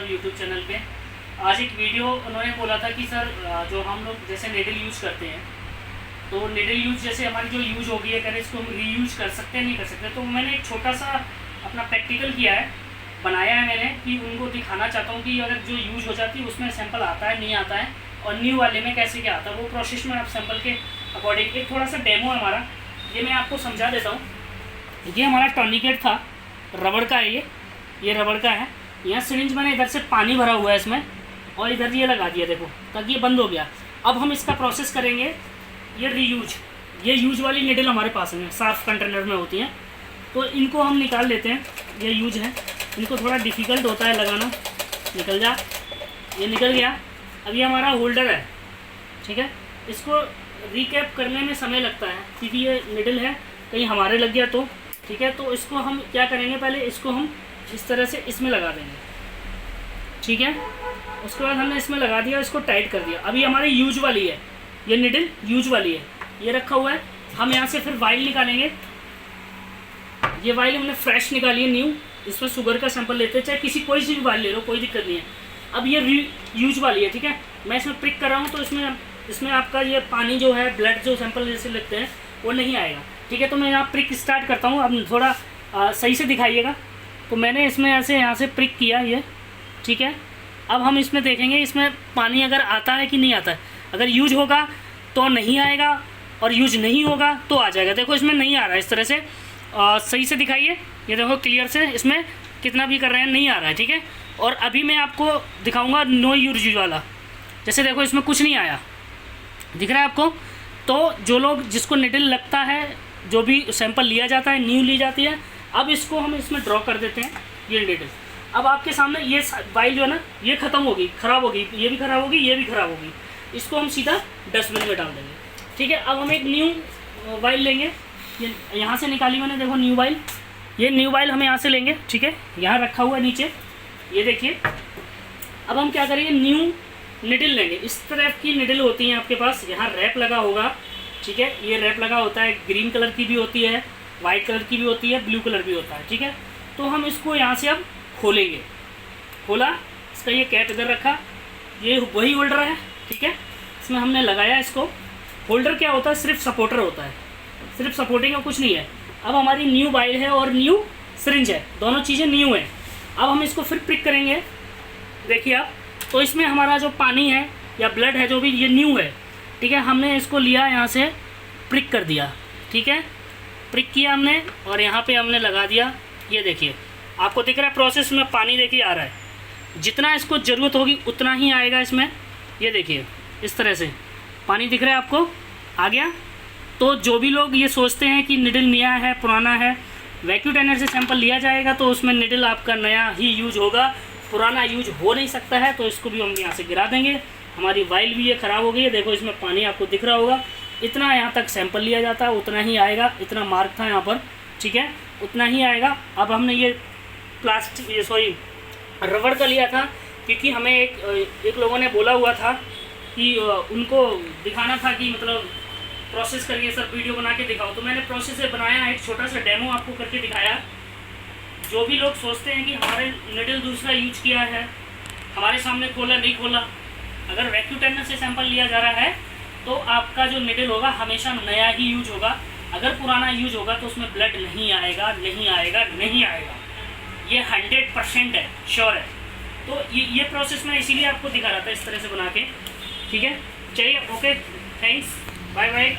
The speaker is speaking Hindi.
मतलब यूट्यूब चैनल पे। आज एक वीडियो उन्होंने बोला था कि सर जो हम लोग जैसे निडल यूज़ करते हैं, तो निडल यूज़ जैसे हमारी जो यूज़ हो गई है, करें इसको हम रीयूज़ कर सकते हैं नहीं कर सकते। तो मैंने एक छोटा सा अपना प्रैक्टिकल किया है, बनाया है मैंने, कि उनको दिखाना चाहता हूँ कि अगर जो यूज़ हो जाती है उसमें सैंपल आता है नहीं आता है, और न्यू वाले में कैसे क्या आता है, वो प्रोसेस में आप सैंपल के अकॉर्डिंग एक थोड़ा सा डेमो है हमारा, ये मैं आपको समझा देता हूँ। ये हमारा टॉर्निकेट था, रबड़ का है ये रबड़ का है। यहाँ सिरिंज मैंने इधर से पानी भरा हुआ है इसमें, और इधर ये लगा दिया देखो, ताकि ये बंद हो गया। अब हम इसका प्रोसेस करेंगे, ये रीयूज, ये यूज वाली निडल हमारे पास है, साफ कंटेनर में होती हैं, तो इनको हम निकाल लेते हैं। ये यूज है, इनको थोड़ा डिफ़िकल्ट होता है लगाना, निकल जा, ये निकल गया। अब ये हमारा होल्डर है, ठीक है। इसको रिकैप करने में समय लगता है क्योंकि ये निडल है, कहीं हमारे लग गया तो ठीक है। तो इसको हम क्या करेंगे, पहले इसको हम इस तरह से इसमें लगा देंगे, ठीक है। उसके बाद हमने इसमें लगा दिया, इसको टाइट कर दिया। अभी हमारी यूज वाली है, ये निडल यूज वाली है, ये रखा हुआ है। हम यहाँ से फिर वाइल निकालेंगे। ये वाइल हमने फ्रेश निकाली है, न्यू। इसमें शुगर का सैंपल लेते हैं, चाहे किसी कोई सी भी वाइल ले लो, कोई दिक्कत नहीं है। अब ये यूज वाली है, ठीक है। मैं इसमें प्रिक कर रहा हूँ, तो इसमें आपका ये पानी जो है, ब्लड जो सैंपल जैसे लगते हैं वो नहीं आएगा, ठीक है। तो मैं यहाँ प्रिक स्टार्ट करता हूँ। अब थोड़ा सही से दिखाइएगा। तो मैंने इसमें ऐसे यहाँ से प्रिक किया ये, ठीक है। अब हम इसमें देखेंगे इसमें पानी अगर आता है कि नहीं आता है। अगर यूज होगा तो नहीं आएगा, और यूज नहीं होगा तो आ जाएगा। देखो इसमें नहीं आ रहा है, इस तरह से सही से दिखाइए। ये देखो क्लियर से, इसमें कितना भी कर रहे हैं नहीं आ रहा है, ठीक है। और अभी मैं आपको दिखाऊंगा नो यूज वाला। जैसे देखो इसमें कुछ नहीं आया, दिख रहा है आपको। तो जो लोग जिसको निडल लगता है, जो भी सैंपल लिया जाता है, न्यू ली जाती है। अब इसको हम इसमें ड्रॉ कर देते हैं, ये निडल। अब आपके सामने ये वाइल जो है ना, ये ख़त्म होगी, ख़राब होगी, ये भी ख़राब होगी, ये भी ख़राब होगी। इसको हम सीधा डस्टबिन में डाल देंगे, ठीक है। अब हम एक न्यू वाइल लेंगे, ये यहाँ से निकाली मैंने, देखो न्यू वाइल। ये न्यू वाइल हम यहाँ से लेंगे, ठीक है। यहाँ रखा हुआ है नीचे, ये देखिए। अब हम क्या करेंगे, न्यू निडल लेंगे। इस तरह की निडल होती हैं आपके पास, यहाँ रैप लगा होगा, ठीक है। ये रैप लगा होता है, ग्रीन कलर की भी होती है, वाइट कलर की भी होती है, ब्लू कलर भी होता है, ठीक है। तो हम इसको यहाँ से अब खोलेंगे। खोला, इसका ये कैप इधर रखा, ये वही होल्डर है, ठीक है। इसमें हमने लगाया इसको। होल्डर क्या होता है, सिर्फ सपोर्टर होता है, सिर्फ सपोर्टिंग का कुछ नहीं है। अब हमारी न्यू वाइल है और न्यू सिरिंज है, दोनों चीज़ें न्यू हैं। अब हम इसको फिर प्रिक करेंगे, देखिए आप। तो इसमें हमारा जो पानी है या ब्लड है, जो भी, ये न्यू है, ठीक है। हमने इसको लिया, यहाँ से प्रिक कर दिया, ठीक है। प्रिक किया हमने, और यहाँ पे हमने लगा दिया। ये देखिए आपको दिख रहा है प्रोसेस में पानी देखिए आ रहा है। जितना इसको ज़रूरत होगी उतना ही आएगा इसमें। ये देखिए इस तरह से पानी दिख रहा है आपको, आ गया। तो जो भी लोग ये सोचते हैं कि निडल नया है पुराना है, वैक्यूम टेनर से सैंपल लिया जाएगा तो उसमें निडल आपका नया ही यूज होगा, पुराना यूज हो नहीं सकता है। तो इसको भी हम यहाँ से गिरा देंगे। हमारी वाइल भी ये ख़राब हो गई है, देखो इसमें पानी आपको दिख रहा होगा। इतना यहाँ तक सैंपल लिया जाता है, उतना ही आएगा। इतना मार्क था यहाँ पर, ठीक है, उतना ही आएगा। अब हमने ये रबड़ का लिया था, क्योंकि हमें एक लोगों ने बोला हुआ था कि उनको दिखाना था कि मतलब प्रोसेस करके सर वीडियो बना के दिखाओ। तो मैंने प्रोसेस से बनाया, एक छोटा सा डेमो आपको करके दिखाया। जो भी लोग सोचते हैं कि हमारे निडल दूसरा यूज किया है, हमारे सामने खोला नहीं खोला, अगर वैक्यूम टेनर से सैंपल लिया जा रहा है तो आपका जो निडल होगा हमेशा नया ही यूज होगा। अगर पुराना यूज होगा तो उसमें ब्लड नहीं आएगा, नहीं आएगा, नहीं आएगा। ये 100% है, श्योर है। तो ये प्रोसेस मैं इसीलिए आपको दिखा रहा था इस तरह से बना के, ठीक है। चलिए, ओके, थैंक्स, बाय बाय।